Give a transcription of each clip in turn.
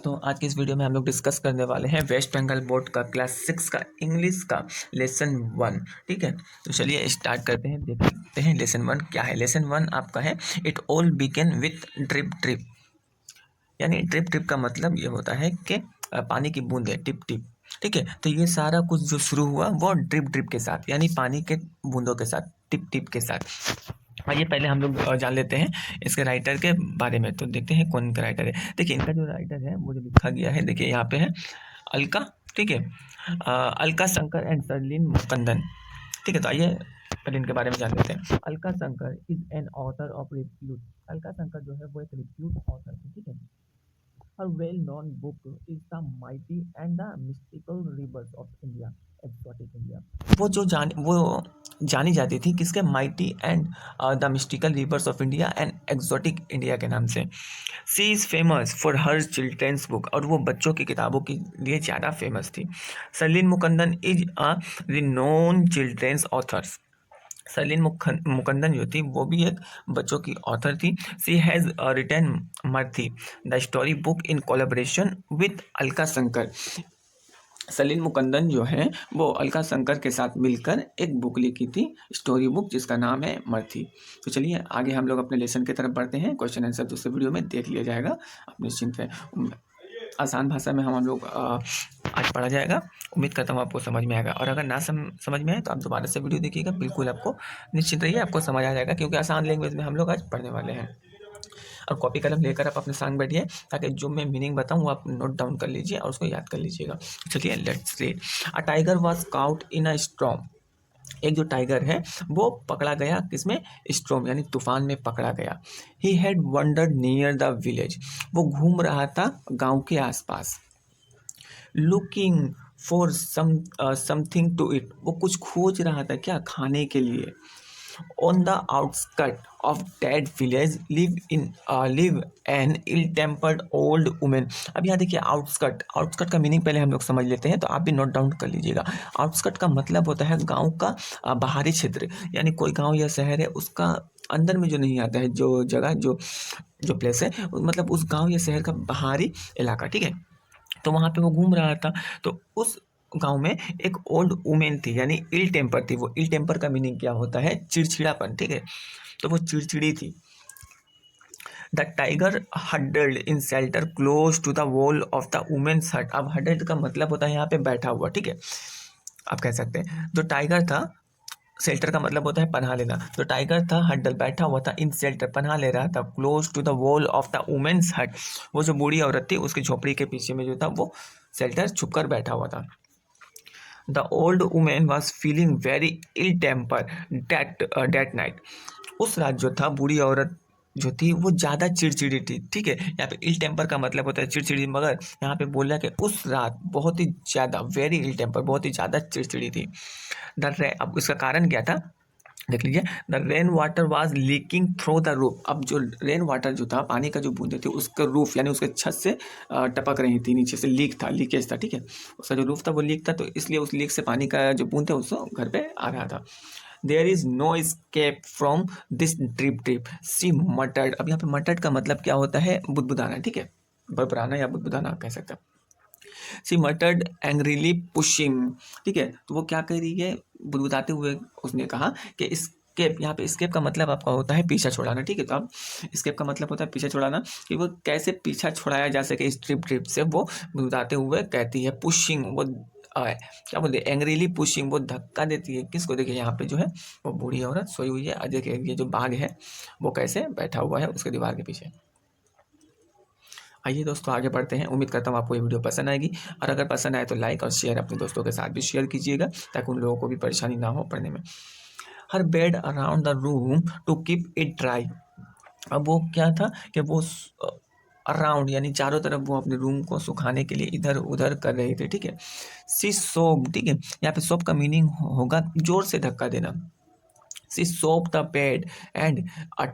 तो आज की इस वीडियो में हम लोग डिस्कस करने वाले हैं वेस्ट बंगाल बोर्ड का क्लास 6 का इंग्लिश का लेसन 1। ठीक है, तो चलिए स्टार्ट करते हैं। देखते हैं लेसन 1 क्या है। लेसन 1 आपका है it all begin with drip drip. यानी ड्रिप ड्रिप का मतलब ये होता है कि पानी की बूंदें, टिप टिप। ठीक है, तो ये सारा कुछ जो शुरू हुआ वो ड्रिप ड्रिप के साथ, यानी पानी के बूंदों के साथ, टिप टिप के साथ। आइए पहले हम लोग जान लेते हैं इसके राइटर के बारे में। तो देखते हैं कौन इनका राइटर है। देखिए इनका जो राइटर है वो जो लिखा गया है, देखिए यहाँ पे है अलका। ठीक है, अलका शंकर एंड सरलिन मुकंदन। ठीक है, तो आइए पहले इनके बारे में जान लेते हैं। Alka Shankar is an author of repute. Alka Shankar जो है वो एक रिप्यूट ऑथर है। ठीक है, her well-known book is The Mighty and the Mystical Rivers of India, Exotic India। वो जानी जाती थी किसके, mighty and the mystical rivers of India and exotic India के नाम से। She is famous for her children's book, और वो बच्चों की किताबों के लिए ज़्यादा फेमस थी। सरलिन Mukundan is a renowned children's authors. सरलिन मुकंदन जो थी वो भी एक बच्चों की ऑथर थी। सी हैज़ रिटन मर्थी the story book in collaboration with Alka Shankar. सरलिन मुकंदन जो है वो अलका शंकर के साथ मिलकर एक बुक लिखी थी, स्टोरी बुक, जिसका नाम है मर्थी। तो चलिए आगे हम लोग अपने लेसन की तरफ बढ़ते हैं। क्वेश्चन आंसर दूसरे वीडियो में देख लिया जाएगा, आप निश्चिंत है। आसान भाषा में हम लोग आज पढ़ा जाएगा। उम्मीद करता हूँ आपको समझ में आएगा, और अगर ना समझ में आए तो आप दोबारा से वीडियो देखिएगा। बिल्कुल आपको निश्चित रहिए, आपको समझ आ जाएगा, क्योंकि आसान लैंग्वेज में हम लोग आज पढ़ने वाले हैं। और कॉपी कलम लेकर आप अपने संग बैठिए, ताकि जो मैं मीनिंग बताऊँ वो आप नोट डाउन कर लीजिए और उसको याद कर लीजिएगा। चलिए let's read. A tiger was cout in a storm. एक जो टाइगर है वो पकड़ा गया किसमें, स्टॉर्म यानी तूफान में पकड़ा गया। He had wandered near the village. वो घूम रहा था गांव के आसपास। Looking for something to eat. वो कुछ खोज रहा था, क्या, खाने के लिए। On the outskirt of that village live an ill tempered old women. अब यहाँ देखिए आउटस्कर्ट, आउटस्कर्ट का मीनिंग पहले हम लोग समझ लेते हैं, तो आप भी नोट डाउन कर लीजिएगा। आउटस्कर्ट का मतलब होता है गांव का बाहरी क्षेत्र, यानी कोई गांव या शहर है उसका अंदर में जो नहीं आता है, जो जगह जो जो प्लेस है, मतलब उस गांव या शहर का बाहरी इलाका। ठीक है, तो वहाँ पे वो घूम रहा था। तो उस गांव में एक ओल्ड वुमेन थी, यानी इल टेम्पर थी। वो इल टेम्पर का मीनिंग क्या होता है, चिड़चिड़ापन। ठीक है, तो वो चिड़चिड़ी थी। The tiger huddled in shelter close to the wall of the women's hut. अब हडल्ड का मतलब होता है यहाँ पे बैठा हुआ। ठीक है, आप कह सकते हैं जो टाइगर था, शेल्टर का मतलब होता है पनाह लेना। तो टाइगर था हडल, बैठा हुआ था, इन शेल्टर पनाह ले रहा था, close to the wall of the women's hut. वो जो बूढ़ी औरत थी उसकी झोपड़ी के पीछे में जो था वो शेल्टर छुपकर बैठा हुआ था। The old woman was feeling very ill tempered night. उस रात जो था बूढ़ी औरत जो थी वो ज़्यादा चिड़चिड़ी थी। ठीक है, यहाँ पे इल टेम्पर का मतलब होता है चिड़चिड़ी, मगर यहाँ पे बोला कि उस रात बहुत ही ज़्यादा, वेरी इल टेम्पर, बहुत ही ज़्यादा चिड़चिड़ी थी। अब इसका कारण क्या था, देख लीजिए। The rain water was leaking through the roof. अब जो रेन वाटर जो था, पानी का जो बूंदे थे, उसका रूफ यानी उसके छत से टपक रही थी, नीचे से लीक था, लीकेज था। ठीक है, उसका जो रूफ था वो लीक था, तो इसलिए उस लीक से पानी का जो बूंद थे उसको घर पे आ रहा था। There is no escape from this drip drip she muttered. अब यहाँ पे मटर्ड का मतलब क्या होता है, बुदबुदाना। ठीक है, बड़बड़ाना या बुदबुदाना कह सकते हैं। सी मटर्ड एंग्रीली पुशिंग। ठीक है, तो वो क्या कह रही है, बुदबुदाते हुए उसने कहा कि स्केप, यहाँ पे स्केप का मतलब आपका होता है पीछा छुड़ाना। ठीक है, तो अब स्केप का मतलब होता है पीछा छुड़ाना, कि वो कैसे पीछा छुड़ाया जा सके इस ट्रिप ट्रिप से। वो बुदबुदाते हुए कहती है, पुशिंग, वो क्या बोलते हैं, एंग्रीली पुशिंग, वो धक्का देती है किसको। देखिए यहाँ पे जो है वो बूढ़ी औरत सोई हुई है, देखिए ये जो बाघ है वो कैसे बैठा हुआ है उसके दीवार के पीछे। आइए दोस्तों आगे बढ़ते हैं। उम्मीद करता हूँ आपको ये वीडियो पसंद आएगी, और अगर पसंद आए तो लाइक और शेयर अपने दोस्तों के साथ भी शेयर कीजिएगा, ताकि उन लोगों को भी परेशानी ना हो पढ़ने में। Her bed around the room to keep it dry. अब वो क्या था कि वो अराउंड यानी चारों तरफ वो अपने रूम को सुखाने के लिए इधर उधर कर रहे थे। ठीक है, सी सोप। ठीक है, यहाँ पे सोप का मीनिंग होगा जोर से धक्का देना। She shoved the bed and a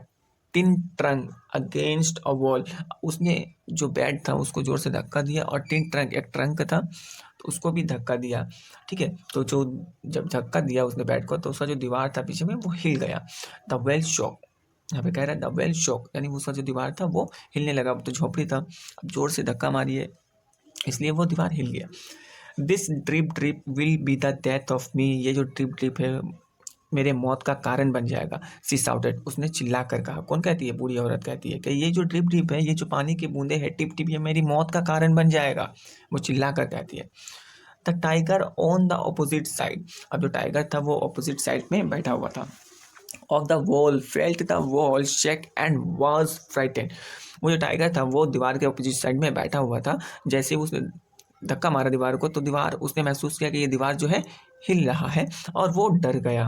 tin trunk against a wall. उसने जो बेड था उसको जोर से धक्का दिया, और टिन ट्रंक, एक ट्रंक था, तो उसको भी धक्का दिया। ठीक है, तो जो जब धक्का दिया उसने बेड को, तो उसका जो दीवार था पीछे में वो हिल गया। The well shock. यहाँ पे कह रहा है द वेल शोक, यानी उसका जो दीवार था वो हिलने लगा। अब तो झोपड़ी था, अब जोर से धक्का मारिए इसलिए वो दीवार हिल गया। This drip drip will be the death of me, ये जो ड्रिप ड्रिप है मेरे मौत का कारण बन जाएगा। सी साउटेड, उसने चिल्ला कर कहा। कौन कहती है? बूढ़ी औरत कहती है कि ये जो ड्रिप ड्रिप है, ये जो पानी की बूंदे हैं टिप टिप, ये मेरी मौत का कारण बन जाएगा। वो चिल्ला कर कहती है। The tiger on the opposite side, अब जो टाइगर था वो ऑपोजिट साइड में बैठा हुआ था। Of the wall felt the wall shake and was frightened, वो जो टाइगर था वो दीवार के ऑपोजिट साइड में बैठा हुआ था। जैसे उसने धक्का मारा दीवार को तो दीवार, उसने महसूस किया कि ये दीवार जो है हिल रहा है और वो डर गया।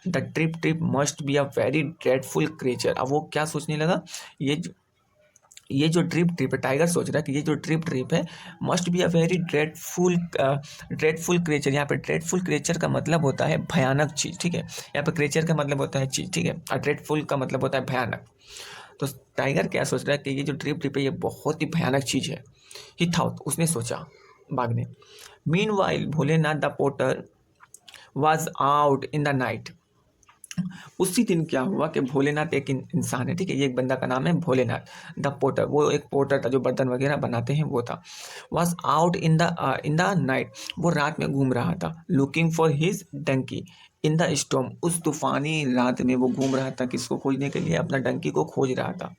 The trip trip must be a very dreadful creature, अब वो क्या सोचने लगा, ये जो ड्रिप ट्रिप है, टाइगर सोच रहा है कि ये जो ड्रिप ट्रिप है must be a very dreadful creature. यहाँ पे ड्रेडफुल क्रिएचर का मतलब होता है भयानक चीज़, ठीक है। यहाँ पे क्रिएचर का मतलब होता है चीज़, ठीक है, और ड्रेडफुल का मतलब होता है भयानक। तो टाइगर क्या सोच रहा है कि ये जो ड्रिप ट्रिप है ये बहुत ही भयानक चीज़ है। ही थॉट, उसने सोचा बाघ ने। Meanwhile Bholenath the potter was out in the night, उसी दिन क्या हुआ कि भोलेनाथ एक इंसान है, ठीक है, ये एक बंदा का नाम है भोलेनाथ द पोटर, वो एक पोटर था जो बर्तन वगैरह बनाते हैं वो था। Was out in the night, वो रात में घूम रहा था। Looking for his donkey in the storm, उस तूफानी रात में वो घूम रहा था, किसको खोजने के लिए? अपना डंकी को खोज रहा था।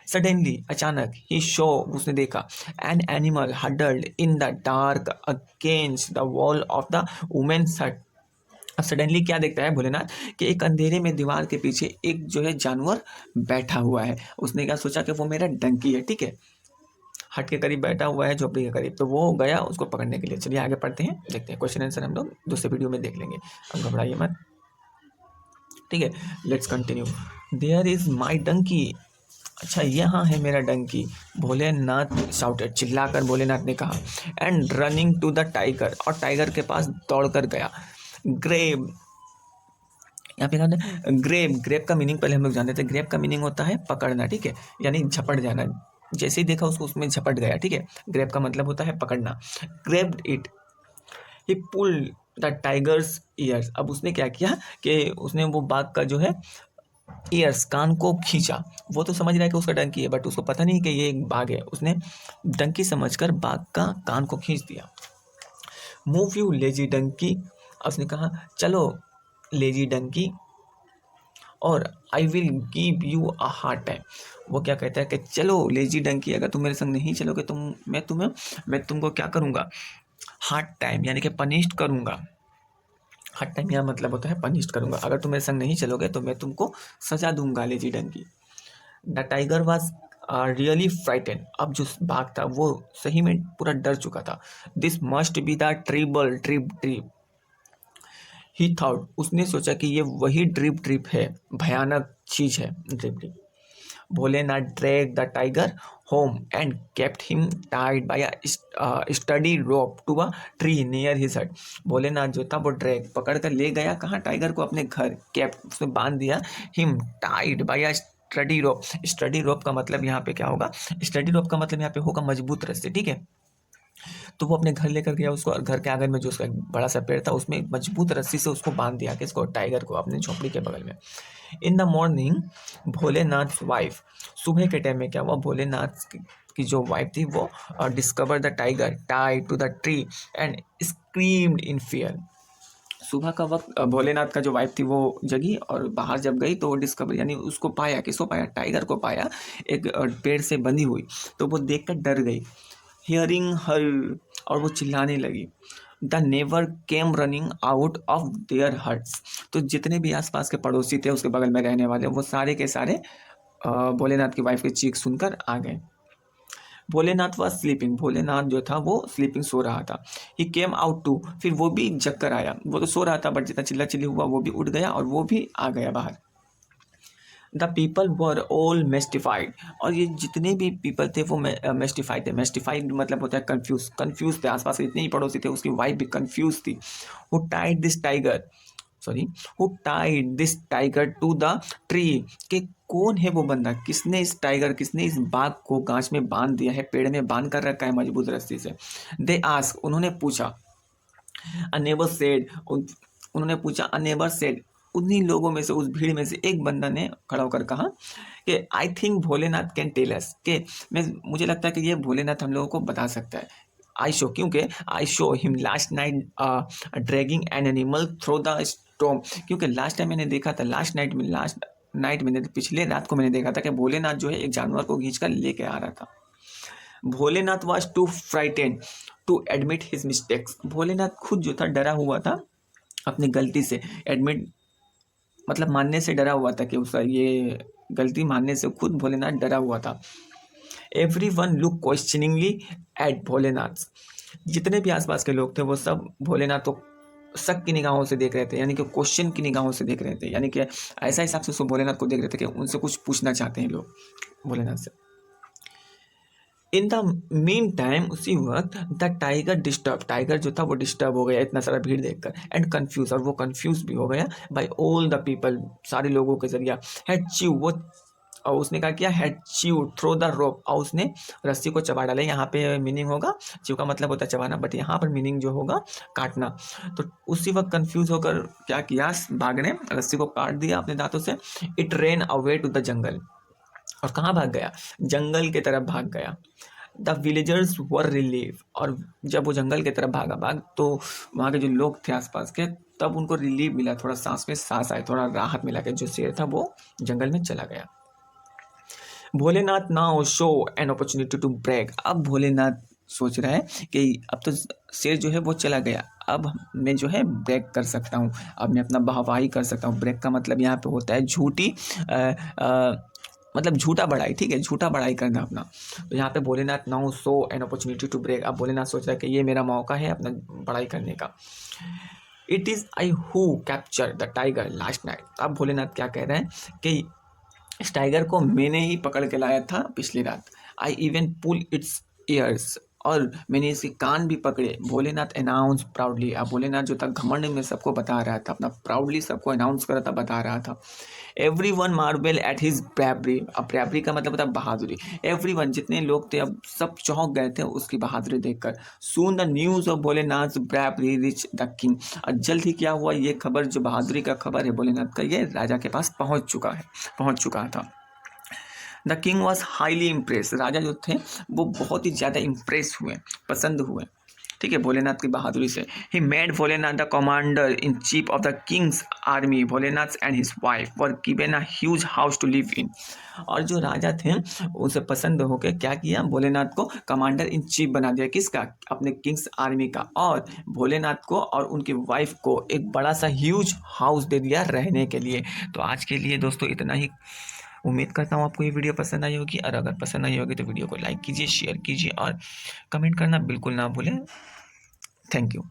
सडनली, अचानक, ही शो, उसने देखा, an animal huddled in the dark against the wall of the women's hut. अब सडनली क्या देखता है भोलेनाथ कि एक अंधेरे में दीवार के पीछे एक जो है जानवर बैठा हुआ है। उसने क्या सोचा कि वो मेरा डंकी है, ठीक है, हट के करीब बैठा हुआ है, झोपड़ी के करीब, तो वो गया उसको पकड़ने के लिए। चलिए आगे पढ़ते हैं, देखते हैं क्वेश्चन आंसर हम लोग दूसरे वीडियो में देख लेंगे, अब घबराइए मत, ठीक है। Let's continue. There is my donkey, अच्छा यहाँ है मेरा डंकी, भोलेनाथ शाउटेड, चिल्लाकर भोलेनाथ ने कहा। And running to the tiger, और टाइगर के पास दौड़कर गया। ग्रेब, यहाँ पे कहते हैं ग्रेब, ग्रेब का मीनिंग पहले हम लोग जानते थे। ग्रेब का मीनिंग होता है पकड़ना, ठीक है, यानी झपट जाना। जैसे ही देखा उसको उसमें झपट गया, ठीक है। ग्रेब का मतलब होता है पकड़ना। Grabbed it, he pulled the tiger's ears, अब उसने क्या किया कि उसने वो बाघ का जो है ईयर्स, कान को खींचा। वो तो समझ रहा है कि उसका डंकी है, बट उसको पता नहीं कि ये एक बाघ है। उसने डंकी समझकर बाघ का कान को खींच दिया। मूव यू लेजी डंकी, उसने कहा चलो लेजी डंकी, और I will give you a hard time. वो क्या कहता है कि चलो लेजी डंकी, अगर तुम मेरे संग नहीं चलोगे तो मैं तुमको क्या करूँगा? हार्ड टाइम, यानी कि पनिश्ड करूँगा। हार्ड टाइम यहाँ मतलब होता है पनिश्ड करूँगा। अगर तुम मेरे संग नहीं चलोगे तो मैं तुमको सजा दूंगा lazy donkey. The tiger was really frighten, अब जो बाघ था वो सही में पूरा डर चुका था। This must be the terrible trip trip, he thought, उसने सोचा कि ये वही ड्रिप ड्रिप है, भयानक चीज है drip drip. Bholenath drag the tiger home and kept him tied by a sturdy rope to a tree near his hut. Bholenath जो था वो ड्रैग, पकड़ कर ले गया कहाँ? टाइगर को अपने घर। केप्ट, उसने बांध दिया। Him tied by a sturdy rope, sturdy rope का मतलब यहाँ पे क्या होगा? स्टडी रोप का मतलब यहाँ पे होगा मजबूत रस्सी, ठीक है। तो वो अपने घर लेकर गया उसको, और घर के आंगन में जो उसका एक बड़ा सा पेड़ था उसमें मजबूत रस्सी से उसको बांध दिया, किसको? टाइगर को, अपने झोपड़ी के बगल में। In the morning Bholenath wife, सुबह के टाइम में क्या हुआ? भोलेनाथ की जो वाइफ थी वो discover the tiger tied to the tree and screamed in fear. सुबह का वक्त भोलेनाथ का जो वाइफ थी वो जगी, और बाहर जब गई तो वो डिस्कवर, यानी उसको पाया, किसको पाया? टाइगर को पाया, एक पेड़ से बंधी हुई। तो वो देखकर डर गई। हियरिंग हर, और वो चिल्लाने लगी। The never came running out of their huts, तो जितने भी आसपास के पड़ोसी थे उसके बगल में रहने वाले, वो सारे के सारे भोलेनाथ की वाइफ की चीख सुनकर आ गए। भोलेनाथ वॉज स्लीपिंग, भोलेनाथ जो था वो स्लीपिंग, सो रहा था। ही केम आउट टू, फिर वो भी जग कर आया। वो तो सो रहा था बट जितना चिल्ला चिल्ली हुआ वो भी उठ गया और वो भी आ गया बाहर। द पीपल वर ऑल मेस्टिफाइड, और ये जितने भी पीपल थे वो मेस्टिफाइड थे। मेस्टिफाइड मतलब होता है कंफ्यूज, कंफ्यूज थे। आसपास जितने ही पड़ोसी थे उसकी वाइफ भी कंफ्यूज थी। Who tied this tiger, sorry, who tied this tiger to the tree, कि कौन है वो बंदा, किसने इस टाइगर, किसने इस बाघ को गांच में बांध दिया है, पेड़ में बांध कर रखा है मजबूत रस्सी से। दे आस्क, उन्होंने पूछा। अ नेबर सेड, उन्होंने पूछा। अ नेबर सेड, उन्हीं लोगों में से, उस भीड़ में से एक बंदा ने खड़ा होकर कहा कि I think Bholenath can tell us, कि मुझे लगता है कि ये भोलेनाथ हम लोगों को बता सकता है। क्योंकि I show him last night dragging an animal through the storm, क्योंकि लास्ट टाइम मैंने देखा था, लास्ट नाइट मैंने, पिछले रात को मैंने देखा था कि भोलेनाथ जो है एक जानवर को खींच कर लेके आ रहा था। Bholenath was too frighten to admit his mistakes, Bholenath खुद जो था डरा हुआ था अपनी गलती से, एडमिट मतलब मानने से डरा हुआ था कि उसका ये गलती मानने से खुद भोलेनाथ डरा हुआ था। Everyone look questioningly at Bholenath, जितने भी आसपास के लोग थे वो सब भोलेनाथ को शक की निगाहों से देख रहे थे, यानी कि क्वेश्चन की निगाहों से देख रहे थे, यानी कि ऐसा हिसाब से सब भोलेनाथ को देख रहे थे कि उनसे कुछ पूछना चाहते हैं लोग भोलेनाथ से। इन द मीन टाइम, उसी वक्त द टाइगर डिस्टर्ब, टाइगर जो था वो डिस्टर्ब हो गया इतना सारा भीड़ देखकर, एंड कंफ्यूज, और वो कंफ्यूज भी हो गया बाय ऑल द पीपल, सारे लोगों के जरिया, हैड च्यू, वो और उसने क्या किया, had chew through the rope, और उसने रस्सी को चबा डाला। यहाँ पे मीनिंग होगा, च्यू का मतलब होता है चबाना, बट यहाँ पर मीनिंग जो होगा काटना। तो उसी वक्त कंफ्यूज होकर क्या किया, बाघ ने रस्सी को काट दिया अपने दांतों से। It ran away to the jungle, और कहाँ भाग गया, जंगल की तरफ भाग गया। द विलेजर्स वर रिलीव, और जब वो जंगल की तरफ भागा तो वहाँ के जो लोग थे आसपास के, तब उनको रिलीफ मिला, थोड़ा सांस में सांस आए, थोड़ा राहत मिला कि जो शेर था वो जंगल में चला गया। Bholenath now saw an opportunity to break, अब भोलेनाथ सोच रहा है कि अब तो शेर जो है वो चला गया, अब मैं जो है ब्रेक कर सकता हूँ, अब मैं अपना बहवाही कर सकता हूँ। ब्रेक का मतलब यहाँ पे होता है झूठी मतलब झूठा बढ़ाई, ठीक है, झूठा बढ़ाई करना अपना। तो यहाँ पे Bholenath now saw an opportunity to break, अब भोलेनाथ सोच रहा है कि ये मेरा मौका है अपना बढ़ाई करने का। It is I who capture the tiger last night, अब भोलेनाथ क्या कह रहे हैं कि इस टाइगर को मैंने ही पकड़ के लाया था पिछली रात। I even pull its ears, और मैंने इसके कान भी पकड़े। भोलेनाथ अनाउंस प्राउडली, अब भोलेनाथ जो था घमंड में सबको बता रहा था, अपना प्राउडली सबको अनाउंस कर रहा था, बता रहा था। Every one marvel at his bravery, अब ब्रेवरी का मतलब होता है बहादुरी। एवरी वन, जितने लोग थे अब सब चौंक गए थे उसकी बहादुरी देखकर। Soon the news of Bholenath bravery rich the king, और जल्द ही क्या हुआ, ये खबर जो बहादुरी का खबर है भोलेनाथ का, ये राजा के पास पहुंच चुका था। The king was highly impress, राजा जो थे वो बहुत ही ज़्यादा इम्प्रेस हुए, पसंद हुए, ठीक है, भोलेनाथ की बहादुरी से। He made Bholenath the commander in chief of the king's army, Bholenath and his wife were given a huge house to live in, और जो राजा थे उसे पसंद होकर क्या किया, भोलेनाथ को कमांडर इन चीफ बना दिया, किसका, अपने किंग्स आर्मी का, और भोलेनाथ को और उनकी वाइफ को एक बड़ा सा ह्यूज हाउस दे दिया रहने के लिए। तो आज के लिए दोस्तों इतना ही, उम्मीद करता हूँ आपको ये वीडियो पसंद आई होगी, और अगर पसंद आई होगी तो वीडियो को लाइक कीजिए, शेयर कीजिए और कमेंट करना बिल्कुल ना भूलें। Thank you.